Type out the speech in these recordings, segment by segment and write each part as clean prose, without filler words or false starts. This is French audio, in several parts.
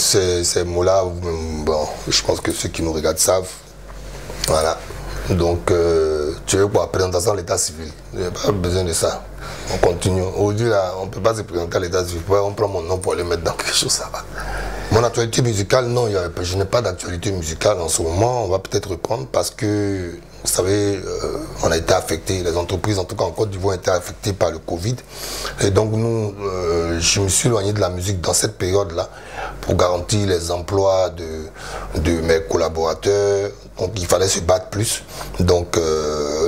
ces mots-là, bon, je pense que ceux qui nous regardent savent. Voilà. Donc, tu veux quoi, présentation à l'état civil. Il n'y a pas besoin de ça. On continue. Aujourd'hui, là, on ne peut pas se présenter à l'état civil. On prend mon nom pour le mettre dans quelque chose, ça va. Mon actualité musicale, non, je n'ai pas d'actualité musicale en ce moment. On va peut-être reprendre parce que, vous savez, on a été affecté, les entreprises, en tout cas en Côte d'Ivoire, ont été affectées par le Covid. Et donc, nous, je me suis éloigné de la musique dans cette période-là pour garantir les emplois de mes collaborateurs. Donc, il fallait se battre plus. Donc,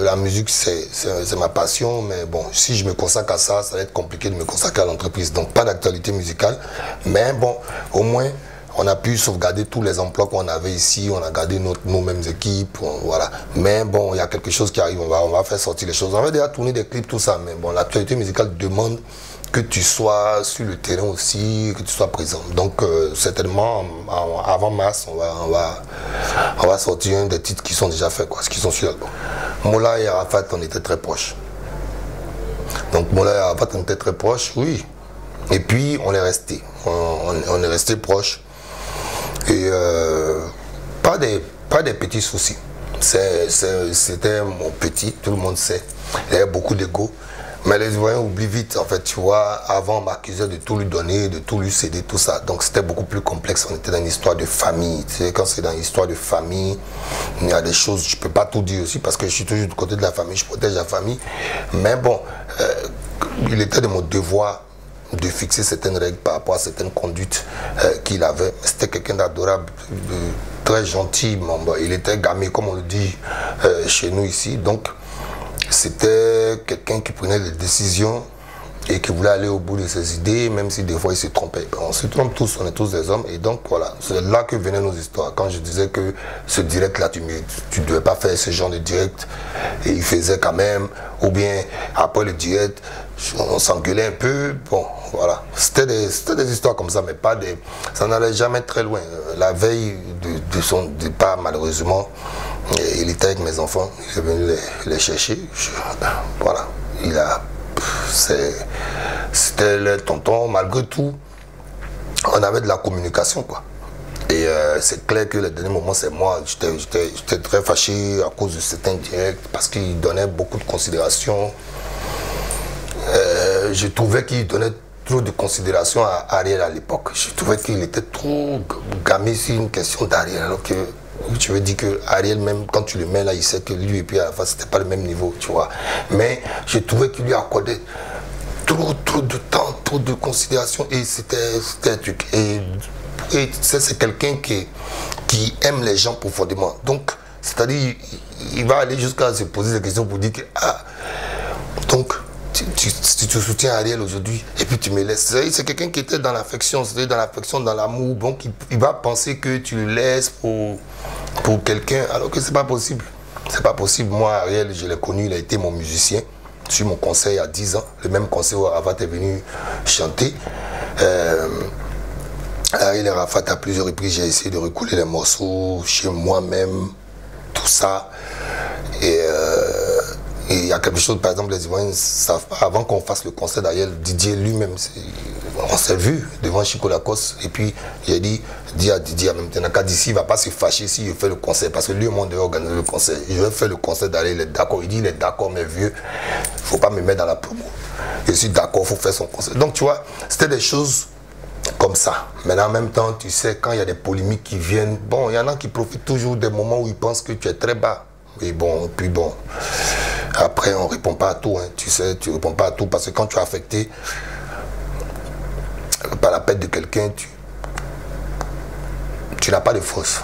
la musique, c'est ma passion. Mais bon, si je me consacre à ça, ça va être compliqué de me consacrer à l'entreprise. Donc, pas d'actualité musicale. Mais bon, au moins, on a pu sauvegarder tous les emplois qu'on avait ici, on a gardé nos mêmes équipes, voilà. Mais bon, il y a quelque chose qui arrive, on va faire sortir les choses. On va déjà tourner des clips, tout ça, mais bon, l'actualité musicale demande que tu sois sur le terrain aussi, que tu sois présent. Donc, certainement, avant mars, on va sortir un des titres qui sont déjà faits, quoi, qui sont sur l'album. Mola et Arafat, on était très proches. Donc, Mola et Arafat, on était très proches, oui. Et puis, on est resté. On est resté proches. Et pas des petits soucis. C'était mon petit, tout le monde sait. Il y avait beaucoup d'ego. Mais les Ivoiriens oublient vite, en fait, tu vois. Avant, on m'accusait de tout lui donner, de tout lui céder, tout ça. Donc c'était beaucoup plus complexe. On était dans une histoire de famille. Tu sais, quand c'est dans une histoire de famille, il y a des choses, je ne peux pas tout dire aussi parce que je suis toujours du côté de la famille, je protège la famille. Mais bon, il était de mon devoir de fixer certaines règles par rapport à certaines conduites qu'il avait. C'était quelqu'un d'adorable, très gentil. Il était gamé, comme on le dit chez nous ici. Donc, c'était quelqu'un qui prenait des décisions et qui voulait aller au bout de ses idées, même si des fois il se trompait. On se trompe tous, on est tous des hommes. Et donc, voilà, c'est là que venaient nos histoires. Quand je disais que ce direct-là, tu ne devais pas faire ce genre de direct, et il faisait quand même, ou bien après le direct, on s'engueulait un peu. Bon, voilà. C'était des histoires comme ça, mais pas des... Ça n'allait jamais très loin. La veille de son départ, malheureusement, il était avec mes enfants. Il est venu les chercher. Voilà. C'était le tonton. Malgré tout, on avait de la communication, quoi. Et c'est clair que le dernier moment, c'est moi. J'étais très fâché à cause de certains directs parce qu'il donnait beaucoup de considération. Je trouvais qu'il donnait trop de considération à Ariel à l'époque. Je trouvais qu'il était trop gamé sur une question d'Ariel. Alors que tu veux dire que Ariel, même quand tu le mets là, il sait que lui et puis à la fin, c'était pas le même niveau, tu vois. Mais je trouvais qu'il lui accordait trop de temps, trop de considération et c'était un truc. Et c'est quelqu'un qui aime les gens profondément. Donc, c'est-à-dire, il va aller jusqu'à se poser des questions pour dire que, donc, tu soutiens Ariel aujourd'hui et puis tu me laisses. C'est quelqu'un qui était dans l'affection, c'est-à-dire dans l'affection, dans l'amour. Donc, il va penser que tu le laisses pour quelqu'un, alors que c'est pas possible. C'est pas possible. Moi, Ariel, je l'ai connu, il a été mon musicien sur mon concert il y a 10 ans. Le même concert où Arafat est venu chanter. Ariel et Arafat, à plusieurs reprises, j'ai essayé de recouler les morceaux chez moi-même, tout ça. Et il y a quelque chose, par exemple, les Ivoiriens ne savent pas. Avant qu'on fasse le concert d'Ariel, Didier lui-même, on s'est vu devant Chico Lacoste. Et puis, j'ai dit à Didier, maintenant, qu'à d'ici, il ne va pas se fâcher s'il fait le concert. Parce que lui, moi, devait organiser le concert. Je vais faire le concert d'Ariel, il est d'accord. Il dit, il est d'accord, mais vieux, il ne faut pas me mettre dans la promo. Je suis d'accord, il faut faire son concert. Donc, tu vois, c'était des choses comme ça. Mais en même temps, tu sais, quand il y a des polémiques qui viennent, bon, il y en a qui profitent toujours des moments où ils pensent que tu es très bas. Et bon, puis bon, après on ne répond pas à tout, hein. Tu sais, tu ne réponds pas à tout parce que quand tu es affecté par la perte de quelqu'un, tu n'as pas de force.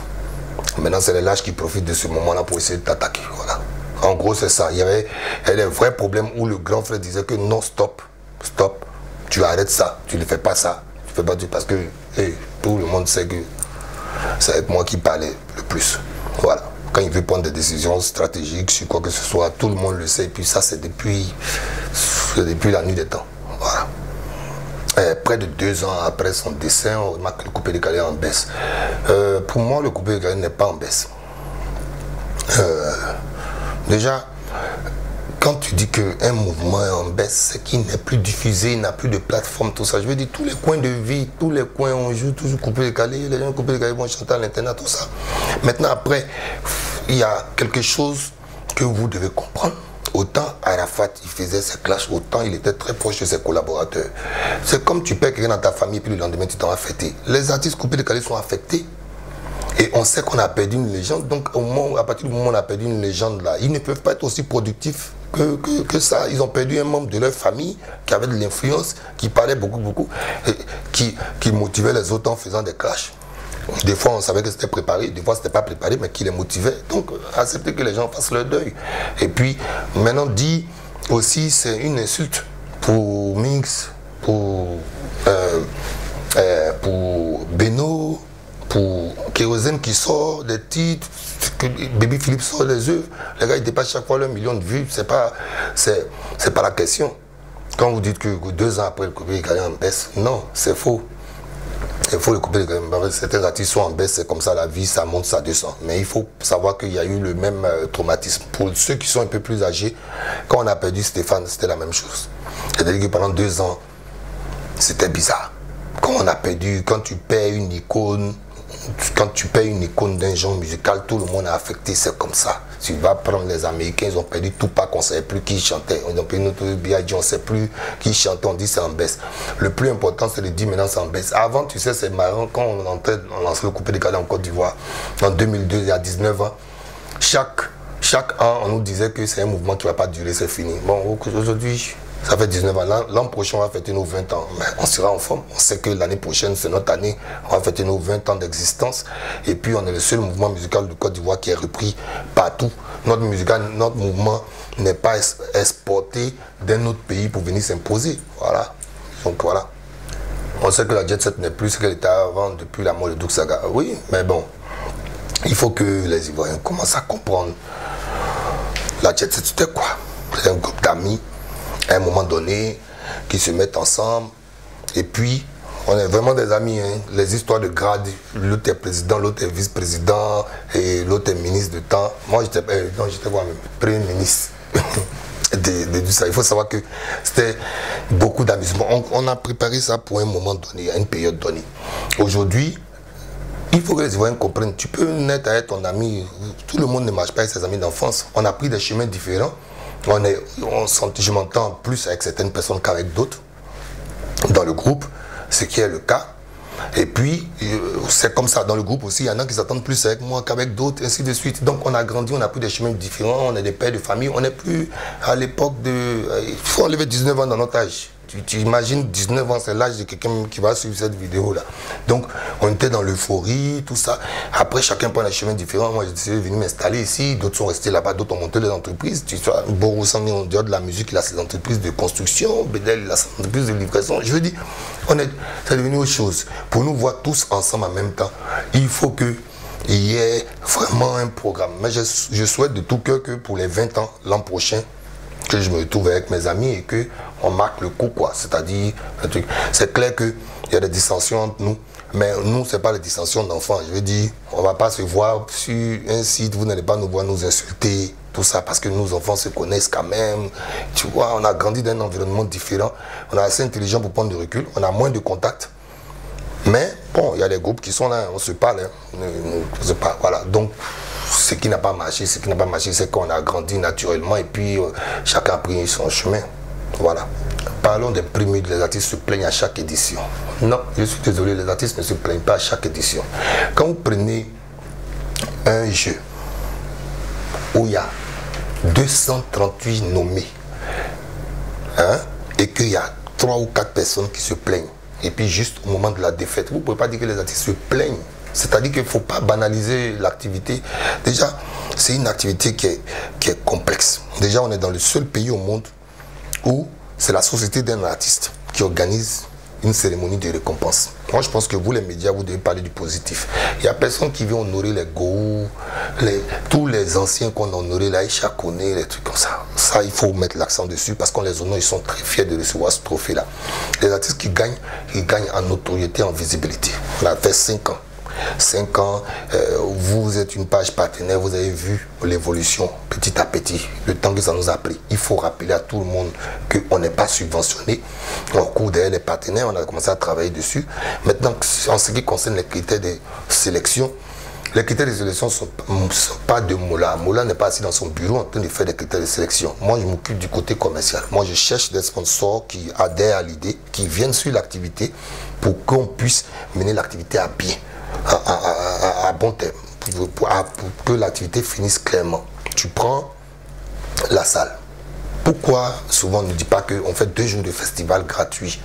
Maintenant, c'est les lâches qui profitent de ce moment-là pour essayer de t'attaquer. Voilà. En gros, c'est ça. Il y avait des vrais problèmes où le grand frère disait que non, stop, tu arrêtes ça, tu ne fais pas ça. Tu fais pas parce que tout le monde sait que c'est avec moi qui parlait le plus. Voilà. Quand il veut prendre des décisions stratégiques sur quoi que ce soit, tout le monde le sait. Et puis ça, c'est depuis la nuit des temps. Voilà. Et près de 2 ans après son décès, on remarque que le coupé décalé est en baisse. Pour moi, le coupé décalé n'est pas en baisse. Déjà, quand tu dis qu'un mouvement est en baisse, c'est qu'il n'est plus diffusé, il n'a plus de plateforme, tout ça. Je veux dire, tous les coins de vie, tous les coins, on joue toujours coupé décalé, les gens coupé décalé vont chanter à l'internet, tout ça. Maintenant, après, il y a quelque chose que vous devez comprendre. Autant Arafat, il faisait ses clashs, autant il était très proche de ses collaborateurs. C'est comme tu perds quelqu'un dans ta famille, puis le lendemain, tu t'en affecté. Les artistes coupés décalés sont affectés. Et on sait qu'on a perdu une légende. Donc, à partir du moment où on a perdu une légende, là, ils ne peuvent pas être aussi productifs que ça. Ils ont perdu un membre de leur famille qui avait de l'influence, qui parlait beaucoup, qui motivait les autres en faisant des clashs. Des fois, on savait que c'était préparé, des fois, c'était pas préparé, mais qui les motivait. Donc, accepter que les gens fassent leur deuil. Et puis, maintenant, dit aussi, c'est une insulte pour Mix, pour Beno, pour Kérosène qui sort des titres, que Baby Philippe sort des œuvres. Les gars, ils dépassent chaque fois leur million de vues. C'est pas la question. Quand vous dites que 2 ans après, le coupé décalé en baisse, non, c'est faux. Il faut le couper. Certains artistes sont en baisse, c'est comme ça la vie, ça monte, ça descend. Mais il faut savoir qu'il y a eu le même traumatisme. Pour ceux qui sont un peu plus âgés, quand on a perdu Stéphane, c'était la même chose. C'est-à-dire que pendant 2 ans, c'était bizarre. Quand on a perdu, quand tu perds une icône, d'un genre musical, tout le monde est affecté, c'est comme ça. Tu vas prendre les Américains, ils ont perdu Tupac, on ne savait plus qui chantait. Ils ont perdu notre B.I.G., on ne sait plus qui chantait, on dit c'est en baisse. Le plus important, c'est de dire maintenant c'est en baisse. Avant, tu sais, c'est marrant, quand on lançait le coupé décalé en Côte d'Ivoire, en 2002, il y a 19 ans, chaque an, on nous disait que c'est un mouvement qui ne va pas durer, c'est fini. Bon, aujourd'hui, ça fait 19 ans. L'an prochain, on va fêter nos 20 ans. Mais on sera en forme. On sait que l'année prochaine, c'est notre année. On va fêter nos 20 ans d'existence. Et puis, on est le seul mouvement musical de Côte d'Ivoire qui est repris partout. Notre mouvement n'est pas exporté d'un autre pays pour venir s'imposer. Voilà. Donc, voilà. On sait que la Jet Set n'est plus ce qu'elle était avant depuis la mort de Douk Saga. Oui, mais bon, il faut que les Ivoiriens commencent à comprendre. La Jet Set, c'était quoi? C'est un groupe d'amis. À un moment donné, qui se mettent ensemble. Et puis, on est vraiment des amis. Hein. Les histoires de grade, l'autre est président, l'autre est vice-président, et l'autre est ministre de temps. Moi, j'étais premier ministre de ça. Il faut savoir que c'était beaucoup d'amusement. On a préparé ça pour un moment donné, à une période donnée. Aujourd'hui, il faut que les Ivoiriens comprennent. Tu peux naître avec ton ami. Tout le monde ne marche pas avec ses amis d'enfance. On a pris des chemins différents. Je m'entends plus avec certaines personnes qu'avec d'autres dans le groupe, ce qui est le cas. Et puis, c'est comme ça dans le groupe aussi, il y en a qui s'attendent plus avec moi qu'avec d'autres, ainsi de suite. Donc on a grandi, on a pris des chemins différents, on est des pères de famille, on n'est plus à l'époque de... Il faut enlever 19 ans dans notre âge. Tu imagines 19 ans, c'est l'âge de quelqu'un qui va suivre cette vidéo-là. Donc, on était dans l'euphorie, tout ça. Après, chacun prend un chemin différent. Moi, j'ai décidé de venir m'installer ici. D'autres sont restés là-bas, d'autres ont monté les entreprises. Tu vois, Borossan, en dehors de la musique, il a ses entreprises de construction. Bedel, il a ses entreprises de livraison. Je veux dire, c'est devenu autre chose. Pour nous voir tous ensemble en même temps, il faut qu'il y ait vraiment un programme. Mais je souhaite de tout cœur que pour les 20 ans, l'an prochain, que je me retrouve avec mes amis et qu'on marque le coup, quoi. C'est-à-dire, c'est clair qu'il y a des dissensions entre nous, mais nous, ce n'est pas les dissensions d'enfants. Je veux dire, on ne va pas se voir sur un site, vous n'allez pas nous voir nous insulter, tout ça, parce que nos enfants se connaissent quand même. Tu vois, on a grandi dans un environnement différent, on est assez intelligent pour prendre du recul, on a moins de contacts. Mais, bon, il y a des groupes qui sont là, on se parle, hein, on se parle, voilà. Donc, ce qui n'a pas marché, c'est qu'on a grandi naturellement et puis chacun a pris son chemin. Voilà. Parlons des prix, les artistes se plaignent à chaque édition. Non, je suis désolé, les artistes ne se plaignent pas à chaque édition. Quand vous prenez un jeu où il y a 238 nommés, hein, et qu'il y a 3 ou 4 personnes qui se plaignent, et puis juste au moment de la défaite, vous ne pouvez pas dire que les artistes se plaignent. C'est-à-dire qu'il ne faut pas banaliser l'activité. Déjà, c'est une activité qui est complexe. Déjà, on est dans le seul pays au monde où c'est la société d'un artiste qui organise une cérémonie de récompense. Moi, je pense que vous, les médias, vous devez parler du positif. Il n'y a personne qui vient honorer les Gou, tous les anciens qu'on a honorés, là, Aïcha Koné, les trucs comme ça. Ça, il faut mettre l'accent dessus parce qu'on les honore, ils sont très fiers de recevoir ce trophée-là. Les artistes qui gagnent, ils gagnent en notoriété, en visibilité. On a fait 5 ans. 5 ans, vous êtes une page partenaire, vous avez vu l'évolution petit à petit, le temps que ça nous a pris. Il faut rappeler à tout le monde qu'on n'est pas subventionné. Au cours derrière les partenaires, on a commencé à travailler dessus. Maintenant, en ce qui concerne les critères de sélection, les critères de sélection ne sont pas de Mola. Mola n'est pas assis dans son bureau en train de faire des critères de sélection. Moi, je m'occupe du côté commercial. Moi, je cherche des sponsors qui adhèrent à l'idée, qui viennent sur l'activité pour qu'on puisse mener l'activité à bien, à bon terme, pour que l'activité finisse clairement. Tu prends la salle. Pourquoi souvent on ne dit pas qu'on fait 2 jours de festival gratuit?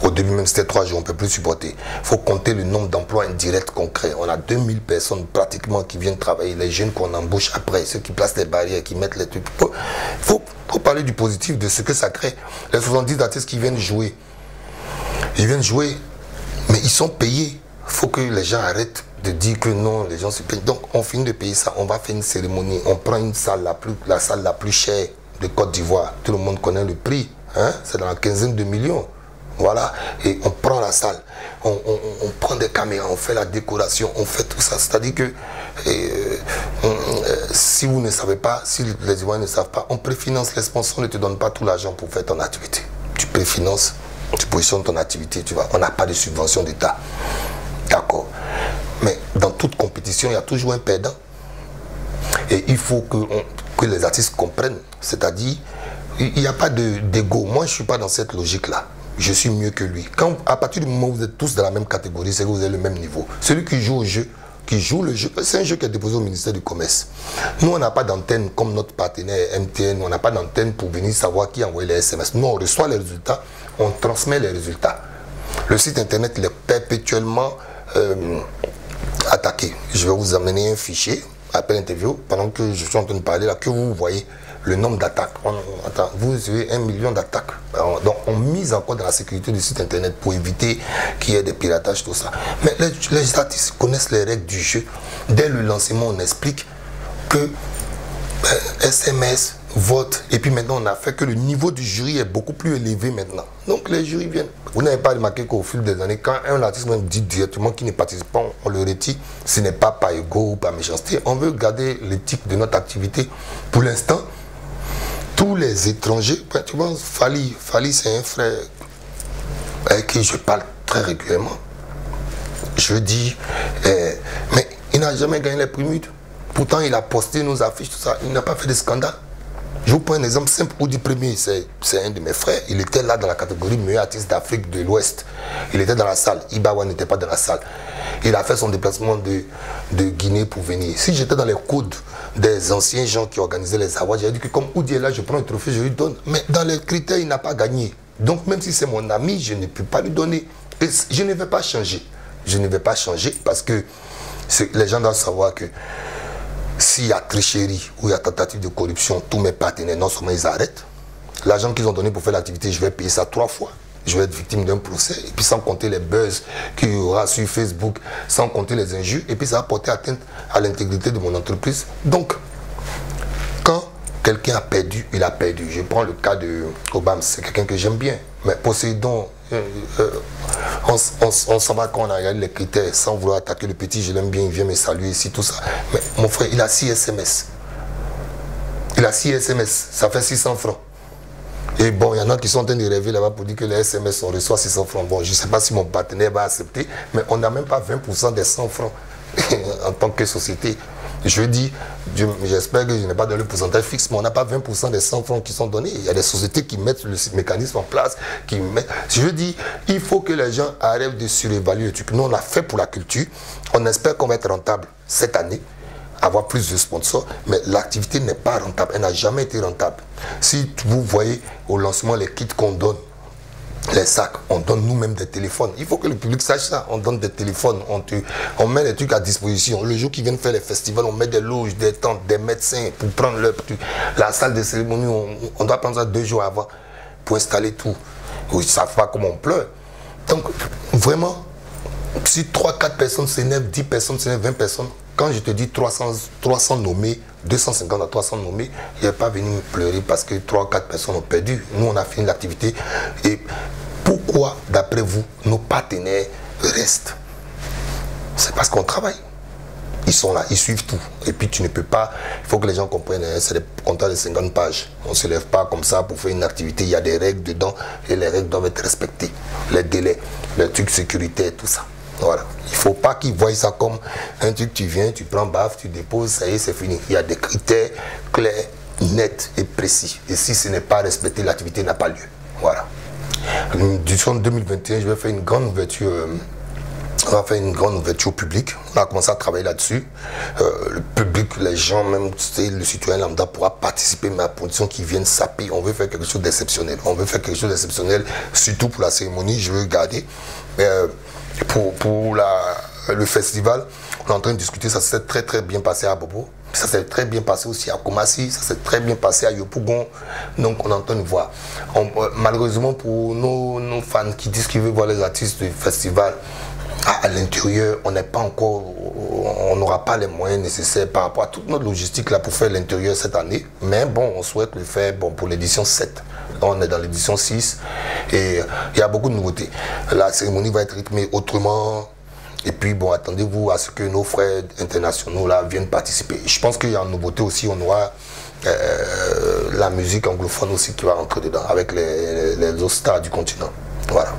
Au début même c'était 3 jours, on ne peut plus supporter. Il faut compter le nombre d'emplois indirects concrets. On a 2000 personnes pratiquement qui viennent travailler, les jeunes qu'on embauche après, ceux qui placent les barrières, qui mettent les trucs. Il faut parler du positif, de ce que ça crée. Les 70 artistes qui viennent jouer, ils viennent jouer, mais ils sont payés. Il faut que les gens arrêtent de dire que non, les gens se payent. Donc on finit de payer ça, on va faire une cérémonie, on prend une salle, la salle la plus chère de Côte d'Ivoire. Tout le monde connaît le prix, hein? C'est dans la quinzaine de millions. Voilà, et on prend la salle, on prend des caméras, on fait la décoration, on fait tout ça. C'est-à-dire que si vous ne savez pas, si les Ivoiriens ne savent pas, on préfinance. Les sponsors ne te donnent pas tout l'argent pour faire ton activité. Tu préfinances, tu positionnes ton activité, tu vois. On n'a pas de subvention d'État. D'accord. Mais dans toute compétition, il y a toujours un perdant. Et il faut que les artistes comprennent. C'est-à-dire, il n'y a pas d'ego. Moi, je ne suis pas dans cette logique-là. Je suis mieux que lui. À partir du moment où vous êtes tous dans la même catégorie, c'est que vous avez le même niveau. Celui qui joue au jeu, c'est un jeu qui est déposé au ministère du Commerce. Nous, on n'a pas d'antenne comme notre partenaire MTN, on n'a pas d'antenne pour venir savoir qui a envoyé les SMS. Nous, on reçoit les résultats, on transmet les résultats. Le site internet, il est perpétuellement attaqué. Je vais vous amener un fichier après l'interview, pendant que je suis en train de parler là, que vous voyez le nombre d'attaques. Vous avez 1 million d'attaques. Donc on mise encore dans la sécurité du site internet pour éviter qu'il y ait des piratages, tout ça. Mais les artistes connaissent les règles du jeu. Dès le lancement, on explique que SMS, vote, et puis maintenant on a fait que le niveau du jury est beaucoup plus élevé maintenant. Donc les jurys viennent. Vous n'avez pas remarqué qu'au fil des années, quand un artiste même dit directement qu'il ne participe pas, on le retire. Ce n'est pas par ego ou par méchanceté. On veut garder l'éthique de notre activité. Pour l'instant, tous les étrangers, tu vois, Fali c'est un frère avec qui je parle très régulièrement. Je dis, mais il n'a jamais gagné les prix Mudes. Pourtant, il a posté nos affiches, tout ça. Il n'a pas fait de scandale. Je vous prends un exemple simple. Oudi Premier, c'est un de mes frères. Il était là dans la catégorie meilleur artiste d'Afrique de l'Ouest. Il était dans la salle. Ibawa n'était pas dans la salle. Il a fait son déplacement de Guinée pour venir. Si j'étais dans les codes des anciens gens qui organisaient les awards, j'avais dit que comme Oudi est là, je prends un trophée, je lui donne. Mais dans les critères, il n'a pas gagné. Donc même si c'est mon ami, je ne peux pas lui donner. Et je ne vais pas changer. Je ne vais pas changer parce que les gens doivent savoir que s'il y a tricherie ou il y a tentative de corruption, tous mes partenaires, non seulement ils arrêtent. L'argent qu'ils ont donné pour faire l'activité, je vais payer ça 3 fois. Je vais être victime d'un procès. Et puis sans compter les buzz qu'il y aura sur Facebook, sans compter les injures. Et puis ça va porter atteinte à l'intégrité de mon entreprise. Donc, quand quelqu'un a perdu, il a perdu. Je prends le cas de Obama, c'est quelqu'un que j'aime bien. Mais Poséidon, on s'en va quand on a regardé les critères, sans vouloir attaquer le petit, je l'aime bien, il vient me saluer ici, tout ça. Mais mon frère, il a 6 SMS. Il a 6 SMS, ça fait 600 francs. Et bon, il y en a qui sont en train de rêver là-bas pour dire que les SMS, on reçoit 600 francs. Bon, je ne sais pas si mon partenaire va accepter, mais on n'a même pas 20% des 100 francs en tant que société. Je dis, j'espère que je n'ai pas donné le pourcentage fixe, mais on n'a pas 20% des 100 francs qui sont donnés. Il y a des sociétés qui mettent le mécanisme en place. Je dis, il faut que les gens arrêtent de surévaluer le truc. Nous, on l'a fait pour la culture. On espère qu'on va être rentable cette année, avoir plus de sponsors, mais l'activité n'est pas rentable. Elle n'a jamais été rentable. Si vous voyez au lancement les kits qu'on donne, les sacs, on donne nous-mêmes des téléphones. Il faut que le public sache ça. On donne des téléphones, on met les trucs à disposition. Le jour qu'ils viennent faire les festivals, on met des loges, des tentes, des médecins pour prendre leur truc. La salle de cérémonie, on doit prendre ça 2 jours avant pour installer tout. Ils ne savent pas comment on pleure. Donc, vraiment, si 3-4 personnes s'énervent, 10 personnes s'énervent, 20 personnes, quand je te dis 300 nommés, 250 à 300 nommés, il n'est pas venu me pleurer parce que 3 ou 4 personnes ont perdu. Nous, on a fini l'activité. Et pourquoi, d'après vous, nos partenaires restent? C'est parce qu'on travaille. Ils sont là, ils suivent tout. Et puis tu ne peux pas, il faut que les gens comprennent, hein, c'est des contrats de 50 pages. On ne se lève pas comme ça pour faire une activité. Il y a des règles dedans et les règles doivent être respectées. Les délais, les trucs sécuritaires, tout ça. Voilà. Il ne faut pas qu'ils voient ça comme un truc, tu viens, tu prends baf, tu déposes, ça y est, c'est fini. Il y a des critères clairs, nets et précis. Et si ce n'est pas respecté, l'activité n'a pas lieu. Voilà. En 2021, je vais faire une grande ouverture. On va faire une grande ouverture publique. On a commencé à travailler là-dessus. Le public, les gens, même le citoyen lambda pourra participer, mais à condition qu'ils viennent saper. On veut faire quelque chose d'exceptionnel. On veut faire quelque chose d'exceptionnel, surtout pour la cérémonie. Je veux garder. Pour le festival, on est en train de discuter. Ça s'est très très bien passé à Bobo. Ça s'est très bien passé aussi à Kumasi. Ça s'est très bien passé à Yopougon. Donc on est en train de voir. Malheureusement pour nos fans qui disent qu'ils veulent voir les artistes du festival, à l'intérieur, on n'est pas encore, on n'aura pas les moyens nécessaires par rapport à toute notre logistique là pour faire l'intérieur cette année. Mais bon, on souhaite le faire pour l'édition 7. Là, on est dans l'édition 6 et il y a beaucoup de nouveautés. La cérémonie va être rythmée autrement. Et puis bon, attendez-vous à ce que nos frères internationaux là viennent participer. Je pense qu'il y a une nouveauté aussi, on aura la musique anglophone aussi qui va rentrer dedans avec les autres stars du continent. Voilà.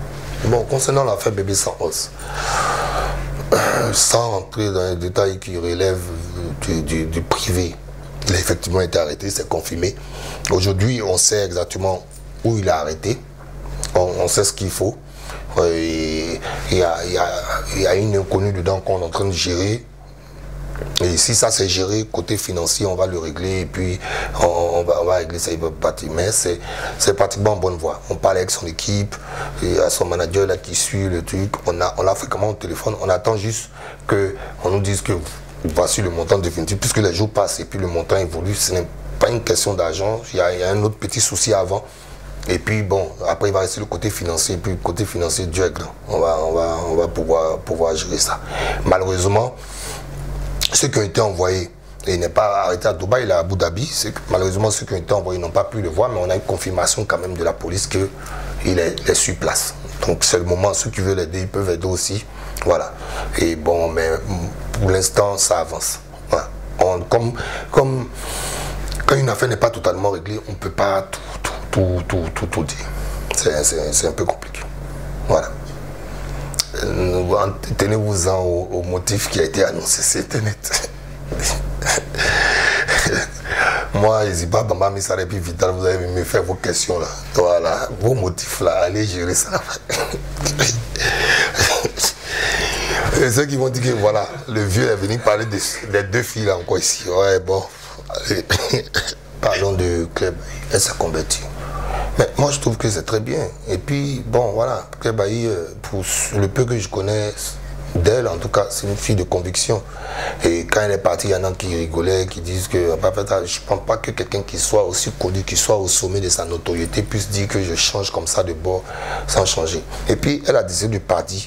Bon, concernant l'affaire Bébé Sans Os, sans entrer dans les détails qui relèvent du privé, il a effectivement été arrêté, c'est confirmé. Aujourd'hui, on sait exactement où il a arrêté, on sait ce qu'il faut. Il y a une inconnue dedans qu'on est en train de gérer. Et si ça c'est géré côté financier, on va le régler et puis on va régler ça, il va partir. Mais c'est pratiquement en bonne voie. On parle avec son équipe, et à son manager là qui suit le truc. On l'a fréquemment au téléphone. On attend juste qu'on nous dise que voici le montant définitif, puisque les jours passent et puis le montant évolue. Ce n'est pas une question d'argent. Il y a un autre petit souci avant. Et puis bon, après il va rester le côté financier. Et puis le côté financier, Dieu est grand. On va pouvoir gérer ça. Malheureusement, ceux qui ont été envoyés, et il n'est pas arrêté à Dubaï, il est à Abu Dhabi, malheureusement ceux qui ont été envoyés n'ont pas pu le voir, mais on a une confirmation quand même de la police qu'il est sur place. Donc c'est le moment, ceux qui veulent aider, ils peuvent aider aussi. Voilà. Et bon, mais pour l'instant, ça avance. Voilà. Comme quand une affaire n'est pas totalement réglée, on ne peut pas tout dire. C'est un peu compliqué. Voilà. Tenez-vous-en au motif qui a été annoncé, c'est net. Moi, Ziba, Bamba, Missara et puis Vital, vous allez me faire vos questions là. Voilà, vos motifs là, allez gérer ça. Et ceux qui vont dire que voilà, le vieux est venu parler des deux filles là encore ici. Ouais, bon. Allez. Parlons de Club, elle s'est convertie. Mais moi je trouve que c'est très bien. Et puis bon voilà, Club Aïe, pour le peu que je connais d'elle, en tout cas c'est une fille de conviction. Et quand elle est partie, il y en a qui rigolaient, qui disent que je ne pense pas que quelqu'un qui soit aussi connu, qui soit au sommet de sa notoriété puisse dire que je change comme ça de bord sans changer. Et puis elle a décidé de partir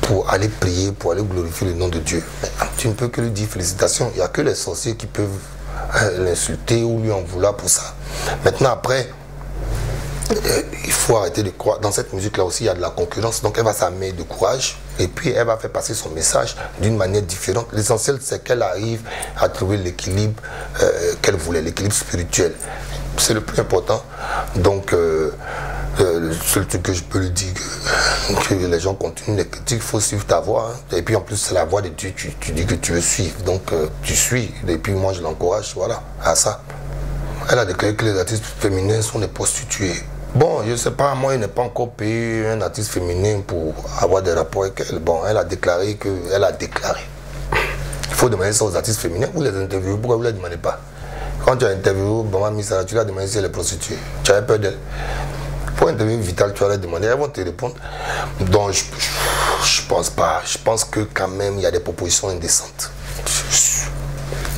pour aller prier, pour aller glorifier le nom de Dieu. Mais tu ne peux que lui dire félicitations. Il n'y a que les sorciers qui peuvent l'insulter ou lui en vouloir pour ça. Maintenant après, il faut arrêter de croire. Dans cette musique-là aussi, il y a de la concurrence. Donc, elle va s'armer de courage. Et puis, elle va faire passer son message d'une manière différente. L'essentiel, c'est qu'elle arrive à trouver l'équilibre qu'elle voulait, l'équilibre spirituel. C'est le plus important. Donc, le seul truc que je peux lui dire, que les gens continuent les critiques, il faut suivre ta voix. Hein. Et puis, en plus, c'est la voix de Dieu. Tu dis que tu veux suivre. Donc, tu suis. Et puis, moi, je l'encourage. Voilà, à ça. Elle a déclaré que les artistes féminins sont des prostituées. Bon, je ne sais pas, moi, il n'est pas encore payé un artiste féminin pour avoir des rapports avec elle. Bon, elle a déclaré qu'elle a déclaré. Il faut demander ça aux artistes féminins. Vous les interviewez, pourquoi vous ne les demandez pas? Quand tu as interviewé Bamba Missara, tu l'as demandé si elle est prostituée. Tu avais peur d'elle. Pour interviewer Vital, tu vas les demander, elles vont te répondre. Donc, je pense pas. Je pense que quand même, il y a des propositions indécentes.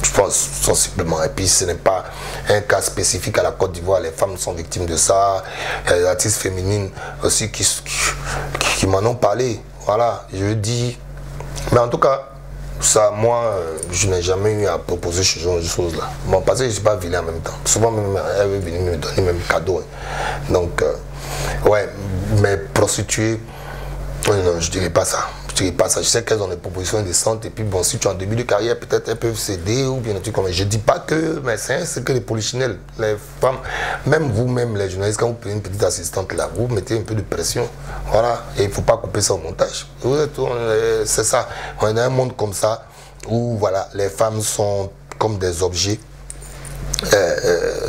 Je pense sensiblement. Et puis ce n'est pas un cas spécifique à la Côte d'Ivoire. Les femmes sont victimes de ça. Il y a des artistes féminines aussi qui m'en ont parlé. Voilà, je dis. Mais en tout cas, ça, moi, je n'ai jamais eu à proposer ce genre de choses-là. Bon, parce que je ne suis pas vilain en même temps. Souvent, même, elle veut venir me donner même cadeau. Hein. Donc, ouais, mais prostituée, non, je ne dirais pas ça. tu passes, je sais qu'elles ont des propositions indécentes, et puis bon, si tu es en début de carrière, peut-être elles peuvent céder, ou bien tu comme. Je dis pas que, mais c'est que les polichinelles, les femmes, même vous-même, les journalistes, quand vous prenez une petite assistante là, vous mettez un peu de pression, voilà, et il ne faut pas couper ça au montage. C'est ça, on est dans un monde comme ça, où voilà, les femmes sont comme des objets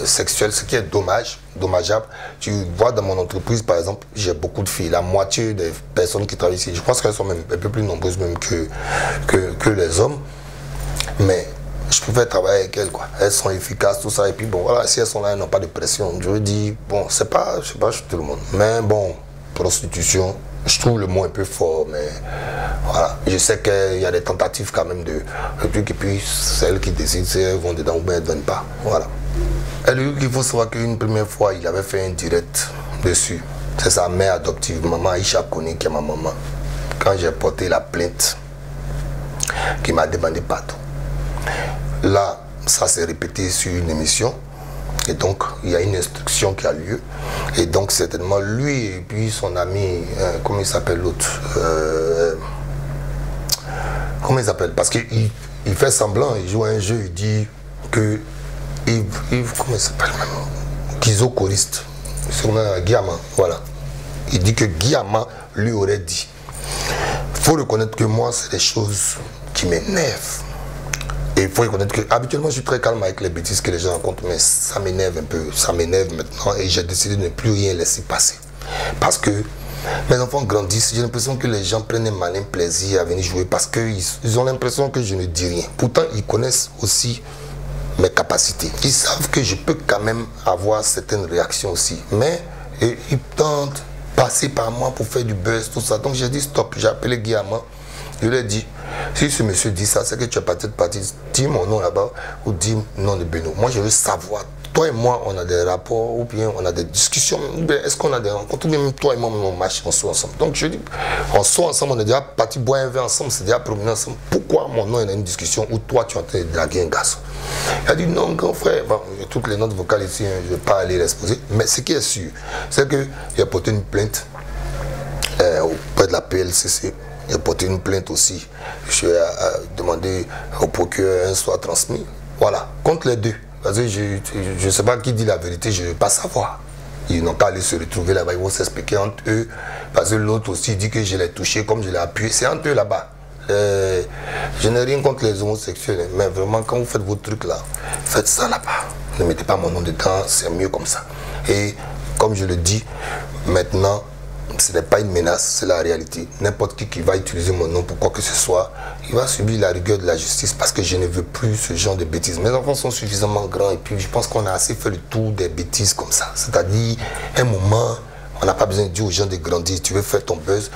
sexuels, ce qui est dommageable. Tu vois, dans mon entreprise, par exemple, j'ai beaucoup de filles. La moitié des personnes qui travaillent ici, je pense qu'elles sont même un peu plus nombreuses même que les hommes. Mais je préfère travailler avec elles, quoi. Elles sont efficaces, tout ça. Et puis bon, voilà, si elles sont là, elles n'ont pas de pression. Je veux dire, bon, c'est pas, je sais pas, tout le monde. Mais bon, prostitution, je trouve le mot un peu fort, mais voilà. Je sais qu'il y a des tentatives quand même de truc, et puis celles qui décident si elles vont dedans ou bien elles ne viennent pas. Voilà. Et lui, il faut savoir qu'une première fois, il avait fait un direct dessus. C'est sa mère adoptive, maman Aïcha Kone, qui est ma maman. Quand j'ai porté la plainte, qui m'a demandé pardon. Là, ça s'est répété sur une émission. Et donc, il y a une instruction qui a lieu. Et donc, certainement, lui et puis son ami, comment il s'appelle l'autre comment il s'appelle? Parce qu'il fait semblant, il joue à un jeu, il dit que Yves, comment il s'appelle même? Kizo choriste. Guillama, voilà. Il dit que Guillama lui aurait dit. Il faut reconnaître que moi, c'est des choses qui m'énervent. Et il faut reconnaître que habituellement je suis très calme avec les bêtises que les gens rencontrent, mais ça m'énerve un peu, ça m'énerve maintenant et j'ai décidé de ne plus rien laisser passer. Parce que mes enfants grandissent, j'ai l'impression que les gens prennent un malin plaisir à venir jouer parce qu'ils ont l'impression que je ne dis rien. Pourtant, ils connaissent aussi mes capacités. Ils savent que je peux quand même avoir certaines réactions aussi, mais ils tentent de passer par moi pour faire du buzz, tout ça. Donc j'ai dit stop, j'ai appelé Guillaume. Je lui ai dit, si ce monsieur dit ça, c'est que tu es peut-être parti, dis mon nom là-bas ou dis nom de Beno. Moi, je veux savoir, toi et moi, on a des rapports ou bien on a des discussions, est-ce qu'on a des rencontres ou bien toi et moi, on marche, on soit ensemble. Donc, je dis, on soit ensemble, on est déjà parti boire un verre ensemble, c'est déjà promené ensemble. Pourquoi mon nom est dans une discussion où toi, tu es en train de draguer un garçon? Il a dit, non, grand frère, bon, toutes les notes vocales ici, hein, je ne vais pas aller l'exposer, mais ce qui est sûr, c'est que j'ai porté une plainte auprès de la PLCC. J'ai porté une plainte aussi. Je vais demander au procureur un soit transmis. Voilà, contre les deux. Parce que je ne sais pas qui dit la vérité, je ne veux pas savoir. Ils n'ont qu'à aller se retrouver là-bas, ils vont s'expliquer entre eux. Parce que l'autre aussi dit que je l'ai touché comme je l'ai appuyé. C'est entre eux là-bas. Je n'ai rien contre les homosexuels, mais vraiment, quand vous faites vos trucs là, faites ça là-bas. Ne mettez pas mon nom dedans, c'est mieux comme ça. Et comme je le dis, maintenant, ce n'est pas une menace, c'est la réalité. N'importe qui va utiliser mon nom pour quoi que ce soit, il va subir la rigueur de la justice parce que je ne veux plus ce genre de bêtises. Mes enfants sont suffisamment grands et puis je pense qu'on a assez fait le tour des bêtises comme ça. C'est-à-dire, un moment, on n'a pas besoin de dire aux gens de grandir. Tu veux faire ton buzz,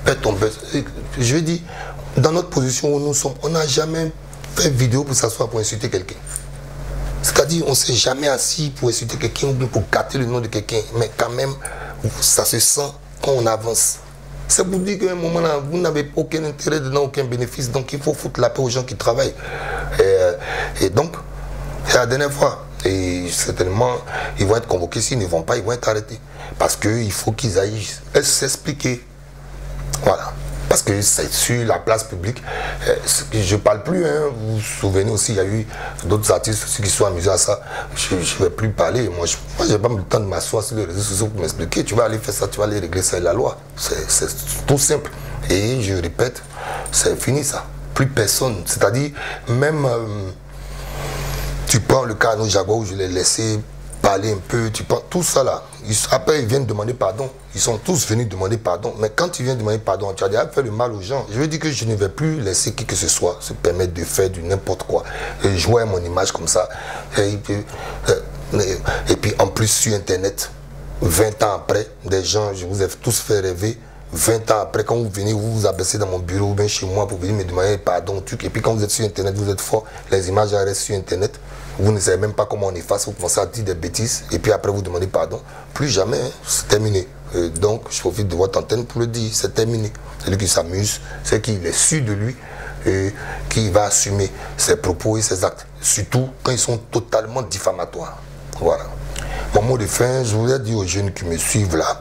fais ton buzz. Je veux dire, dans notre position où nous sommes, on n'a jamais fait vidéo pour s'asseoir pour insulter quelqu'un. C'est-à-dire, on ne s'est jamais assis pour insulter quelqu'un ou bien pour gâter le nom de quelqu'un. Mais quand même, ça se sent quand on avance. C'est pour dire qu'à un moment là, vous n'avez aucun intérêt dedans, aucun bénéfice. Donc il faut foutre la paix aux gens qui travaillent. Et donc, c'est la dernière fois. Et certainement, ils vont être convoqués. S'ils ne vont pas, ils vont être arrêtés. Parce qu'il faut qu'ils aillent s'expliquer. Voilà. Parce que c'est sur la place publique. Je ne parle plus, hein. Vous vous souvenez aussi, il y a eu d'autres artistes aussi qui sont amusés à ça. Je ne vais plus parler. Moi, je n'ai pas le temps de m'asseoir sur les réseaux sociaux pour m'expliquer. Tu vas aller faire ça, tu vas aller régler ça et la loi. C'est tout simple. Et je répète, c'est fini ça. Plus personne. C'est-à-dire, même, tu prends le cas à nos Jaguars où je l'ai laissé parler un peu, tu prends tout ça là. Après, ils viennent demander pardon. Ils sont tous venus demander pardon. Mais quand tu viens demander pardon, tu as déjà fait le mal aux gens. Je veux dire que je ne vais plus laisser qui que ce soit se permettre de faire du n'importe quoi. Et jouer à mon image comme ça. Et puis en plus sur Internet, 20 ans après, des gens, je vous ai tous fait rêver. 20 ans après, quand vous venez, vous vous abaissez dans mon bureau ou bien chez moi pour venir me demander pardon, truc. Et puis quand vous êtes sur Internet, vous êtes fort. Les images restent sur Internet. Vous ne savez même pas comment on efface, vous commencez à dire des bêtises et puis après vous demandez pardon. Plus jamais, c'est terminé. Donc je profite de votre antenne pour le dire, c'est terminé. Celui qui s'amuse, c'est qu'il est sûr de lui et qui va assumer ses propos et ses actes. Surtout quand ils sont totalement diffamatoires. Voilà. Mon mot de fin, je voulais dire aux jeunes qui me suivent là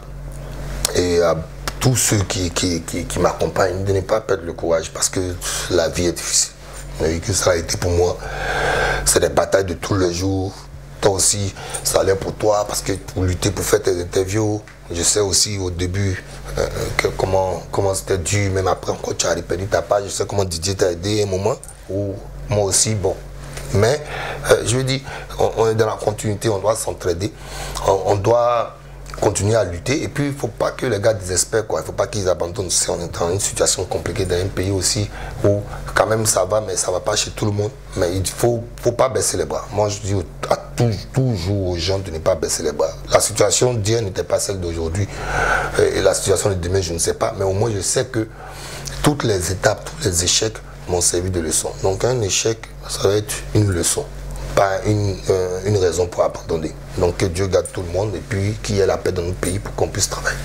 et à tous ceux qui m'accompagnent de ne pas perdre le courage parce que la vie est difficile. Et que ça a été pour moi, c'est des batailles de tous les jours. Toi aussi, ça allait pour toi parce que pour lutter, pour faire tes interviews, je sais aussi au début comment c'était dur, même après quand tu as perdu ta page, je sais comment Didier t'a aidé à un moment, ou moi aussi, bon. Mais je veux dire, on est dans la continuité, on doit s'entraider, on doit continuer à lutter et puis il ne faut pas que les gars désespèrent, quoi. Il ne faut pas qu'ils abandonnent. On est dans une situation compliquée dans un pays aussi où quand même ça va, mais ça ne va pas chez tout le monde. Mais il ne faut pas baisser les bras. Moi je dis toujours aux gens de ne pas baisser les bras. La situation d'hier n'était pas celle d'aujourd'hui et la situation de demain je ne sais pas, mais au moins je sais que toutes les étapes, tous les échecs m'ont servi de leçon. Donc un échec, ça va être une leçon, pas une raison pour abandonner. Donc que Dieu garde tout le monde et puis qu'il y ait la paix dans notre pays pour qu'on puisse travailler.